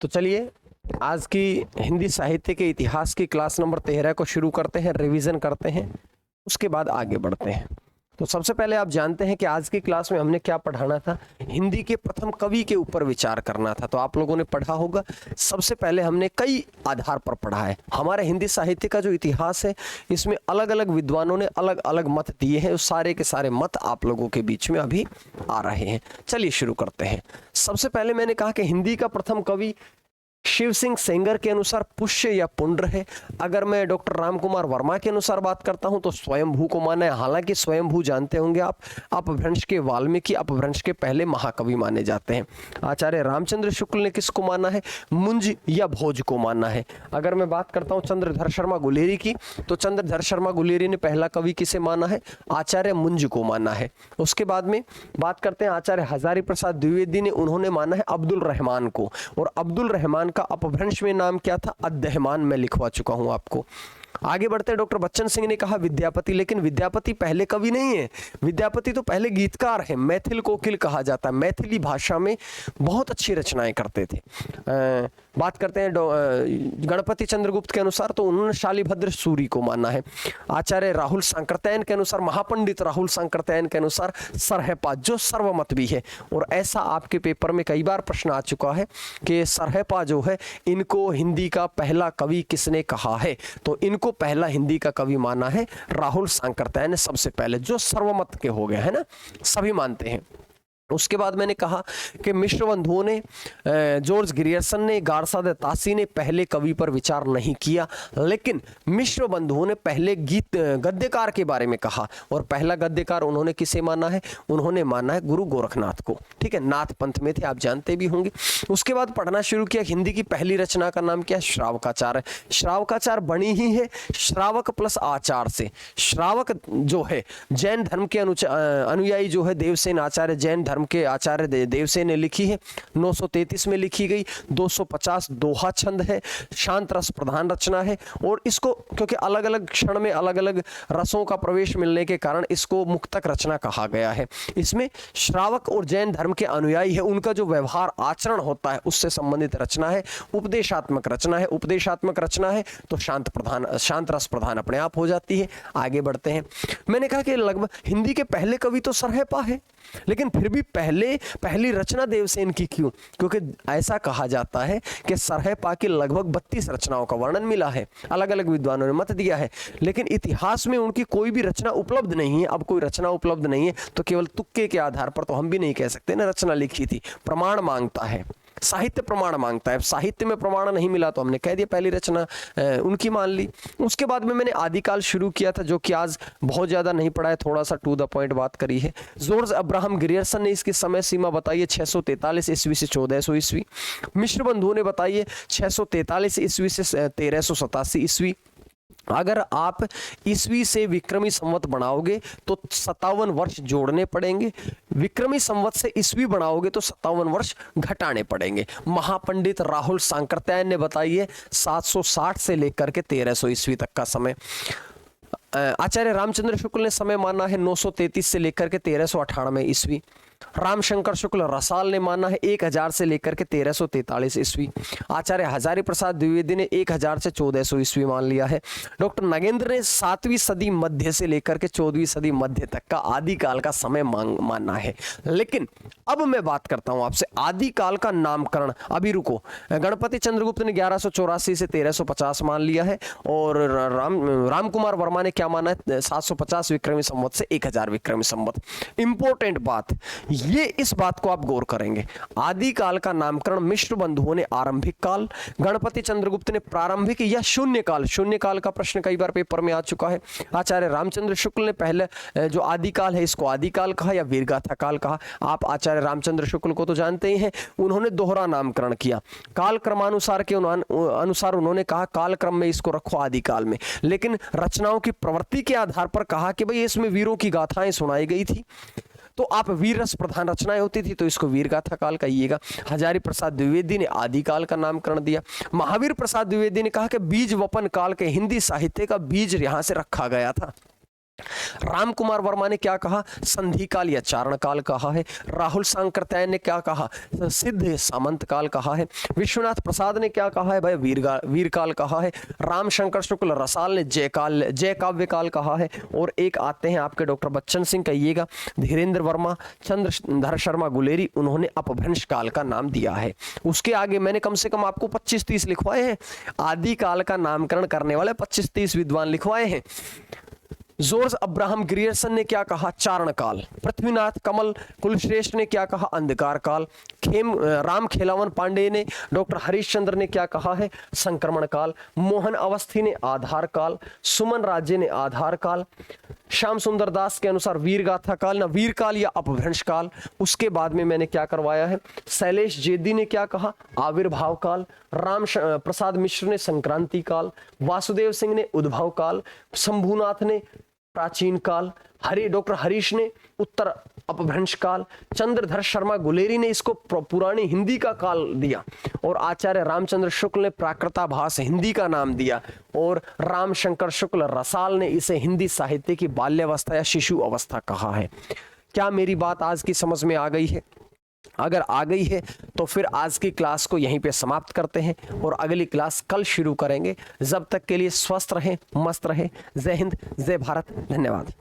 तो चलिए आज की हिंदी साहित्य के इतिहास की क्लास नंबर 13 को शुरू करते हैं, रिवीजन करते हैं, उसके बाद आगे बढ़ते हैं। तो सबसे पहले आप जानते हैं कि आज की क्लास में हमने क्या पढ़ाना था। हिंदी के प्रथम कवि के ऊपर विचार करना था। तो आप लोगों ने पढ़ा होगा, सबसे पहले हमने कई आधार पर पढ़ा है। हमारे हिंदी साहित्य का जो इतिहास है, इसमें अलग अलग विद्वानों ने अलग अलग मत दिए हैं। उस सारे के सारे मत आप लोगों के बीच में अभी आ रहे हैं। चलिए शुरू करते हैं। सबसे पहले मैंने कहा कि हिंदी का प्रथम कवि शिव सिंह सेंगर के अनुसार पुष्य या पुंड्र है। अगर मैं डॉक्टर राम कुमार वर्मा के अनुसार बात करता हूं तो स्वयंभू को माना है। हालांकि स्वयंभू जानते होंगे आप, अपभ्रंश के वाल्मीकि अपभ्रंश के पहले महाकवि माने जाते हैं। आचार्य रामचंद्र शुक्ल ने किसको माना है? मुंज या भोज को माना है। अगर मैं बात करता हूं चंद्रधर शर्मा गुलेरी की, तो चंद्रधर शर्मा गुलेरी ने पहला कवि किसे माना है? आचार्य मुंज को माना है। उसके बाद में बात करते हैं आचार्य हजारी प्रसाद द्विवेदी ने, उन्होंने माना है अब्दुल रहमान को। और अब्दुल रहमान का अपभ्रंश में नाम क्या था? अद्दहमान। मैं लिखवा चुका हूं आपको। आगे बढ़ते हैं। डॉक्टर बच्चन सिंह ने कहा विद्यापति, लेकिन विद्यापति पहले कवि नहीं है। विद्यापति तो पहले गीतकार है। मैथिल कोकिल कहा जाता है। मैथिली भाषा में बहुत अच्छी रचनाएं करते थे। बात करते हैं गणपति चंद्रगुप्त के अनुसार, तो उन्होंने शालिभद्र सूरी को माना है। आचार्य राहुल सांकृत्यायन के अनुसार, महापंडित राहुल सांकृत्यायन के अनुसार सरहपा, जो सर्वमत भी है। और ऐसा आपके पेपर में कई बार प्रश्न आ चुका है कि सरहपा जो है, इनको हिंदी का पहला कवि किसने कहा है? तो इनको पहला हिंदी का कवि माना है राहुल सांकृत्यायन ने सबसे पहले, जो सर्वमत के हो गए है ना, सभी मानते हैं। उसके बाद मैंने कहा कि मिश्र बंधुओं ने, जॉर्ज ग्रियर्सन ने, गारसा दे तासी ने पहले कवि पर विचार नहीं किया, लेकिन मिश्र बंधुओं ने पहले गद्यकार के बारे में कहा। और पहला गद्यकार उन्होंने किसे माना है? उन्होंने माना है गुरु गोरखनाथ को। ठीक है, नाथ पंथ में थे, आप जानते भी होंगे। उसके बाद पढ़ना शुरू किया। हिंदी की पहली रचना का नाम क्या है? श्रावकाचार है। श्रावकाचार बनी ही है श्रावक प्लस आचार से। श्रावक जो है जैन धर्म के अनुयायी जो है, देवसेन आचार्य जैन धर्म के आचार्य देवसेन ने लिखी है। 933 में लिखी गई। 250 दोहा छंद है। शांत रस प्रधान रचना है। और इसको क्योंकि अलग अलग क्षण में अलग अलग रसों का प्रवेश मिलने के कारण इसको मुक्तक रचना कहा गया है। इसमें श्रावक और जैन धर्म के अनुयायी है, उनका जो व्यवहार आचरण होता है उससे संबंधित रचना है। उपदेशात्मक रचना है। उपदेशात्मक रचना है तो शांत रस प्रधान अपने आप हो जाती है। आगे बढ़ते हैं। मैंने कहा कि लगभग हिंदी के पहले कवि तो सरहपा है, लेकिन फिर भी पहली रचना देवसेन की क्यों? क्योंकि ऐसा कहा जाता है कि सरहपा की लगभग 32 रचनाओं का वर्णन मिला है। अलग अलग विद्वानों ने मत दिया है, लेकिन इतिहास में उनकी कोई भी रचना उपलब्ध नहीं है। अब कोई रचना उपलब्ध नहीं है तो केवल तुक्के के आधार पर तो हम भी नहीं कह सकते ना रचना लिखी थी। प्रमाण मांगता है, साहित्य प्रमाण मांगता है। साहित्य में प्रमाण नहीं मिला तो हमने कह दिया पहली रचना उनकी मान ली। उसके बाद में मैंने आदिकाल शुरू किया था, जो कि आज बहुत ज्यादा नहीं पढ़ा है, थोड़ा सा टू द पॉइंट बात करी है। जॉर्ज अब्राहम ग्रियर्सन ने इसकी समय सीमा बताई है 643 ईस्वी से 1400 ईस्वी। मिश्र बंधुओं ने बताई है 643 ईस्वी से 1387 ईस्वी। अगर आप ईस्वी से विक्रमी संवत बनाओगे तो 57 वर्ष जोड़ने पड़ेंगे। विक्रमी संवत से ईस्वी बनाओगे तो 57 वर्ष घटाने पड़ेंगे। महापंडित राहुल सांकृत्यायन ने बताई है 760 से लेकर के 1300 ईस्वी तक का समय। आचार्य रामचंद्र शुक्ल ने समय माना है 933 से लेकर के 1398 ईस्वी। रामशंकर शुक्ल रसाल ने माना है 1000 से लेकर के 1343 ईस्वी। आचार्य हजारी प्रसाद द्विवेदी ने 1000 से 1400 ईस्वी मान लिया है। डॉक्टर नगेंद्र ने 7वीं सदी मध्य से लेकर के 14वीं सदी मध्य तक का आदिकाल का समय माना है। लेकिन अब मैं बात करता हूं आपसे आदिकाल का नामकरण। अभी रुको, गणपति चंद्रगुप्त ने 1184 से 1350 मान लिया है। और राम कुमार वर्मा ने क्या माना है? 750 विक्रमी संवत से 1000 विक्रमी संवत। इंपॉर्टेंट बात ये, इस बात को आप गौर करेंगे। आदिकाल का नामकरण मिश्र बंधुओं ने आरंभिक काल, गणपति चंद्रगुप्त ने प्रारंभिक या शून्य काल। शून्य काल का प्रश्न कई बार पेपर में आ चुका है। आचार्य रामचंद्र शुक्ल ने पहले जो आदिकाल है इसको आदिकाल कहा या वीरगाथा काल कहा। आप आचार्य रामचंद्र शुक्ल को तो जानते ही हैं, उन्होंने दोहरा नामकरण किया। काल क्रमानुसार के अनुसार उन्होंने कहा काल क्रम में इसको रखो आदिकाल में, लेकिन रचनाओं की प्रवृत्ति के आधार पर कहा कि भाई इसमें वीरों की गाथाएं सुनाई गई थी, तो आप वीर रस प्रधान रचनाएं होती थी तो इसको वीरगाथा काल कहिएगा। हजारी प्रसाद द्विवेदी ने आदिकाल का नामकरण दिया। महावीर प्रसाद द्विवेदी ने कहा कि बीज वपन काल के हिंदी साहित्य का बीज यहां से रखा गया था। राम कुमार वर्मा ने क्या कहा, संधि काल या चारण काल कहा है। राहुल सांकृत्यायन ने क्या कहा, सिद्ध सामंत काल कहा है। विश्वनाथ प्रसाद ने क्या कहा है भाई, वीर काल कहा है। रामशंकर शुक्ल रसाल ने जय काव्य काल कहा है। और एक आते हैं आपके डॉक्टर बच्चन सिंह, कहिएगा, धीरेन्द्र वर्मा, चंद्रधर शर्मा गुलेरी, उन्होंने अपभ्रंश काल का नाम दिया है। उसके आगे मैंने कम से कम आपको 25-30 लिखवाए हैं, आदि काल का नामकरण करने वाले 25-30 विद्वान लिखवाए हैं। जॉर्ज अब्राहम ग्रियर्सन ने क्या कहा, चारण काल। पृथ्वीनाथ कमल कुलश्रेष्ठ ने क्या कहा, अंधकार काल। राम खेलावन पांडे ने, डॉक्टर हरीशचंद्र ने क्या कहा है, संक्रमण काल। मोहन अवस्थी ने आधार काल। सुमन राज्य ने आधार काल। श्याम सुंदर दास के अनुसार वीर गाथा काल, ना वीर काल या अपभ्रंश काल। उसके बाद में मैंने क्या करवाया है, शैलेश जेदी ने क्या कहा, आविर्भाव काल। राम प्रसाद मिश्र ने संक्रांति काल। वासुदेव सिंह ने उद्भव काल। शंभुनाथ ने प्राचीन काल। डॉक्टर हरीश ने उत्तर अपभ्रंश काल। चंद्रधर शर्मा गुलेरी ने इसको पुरानी हिंदी का काल दिया। और आचार्य रामचंद्र शुक्ल ने प्राकृताभास हिंदी का नाम दिया। और रामशंकर शुक्ल रसाल ने इसे हिंदी साहित्य की बाल्यावस्था या शिशु अवस्था कहा है। क्या मेरी बात आज की समझ में आ गई है? अगर आ गई है तो फिर आज की क्लास को यहीं पे समाप्त करते हैं और अगली क्लास कल शुरू करेंगे। जब तक के लिए स्वस्थ रहें, मस्त रहें। जय हिंद, जय भारत, धन्यवाद।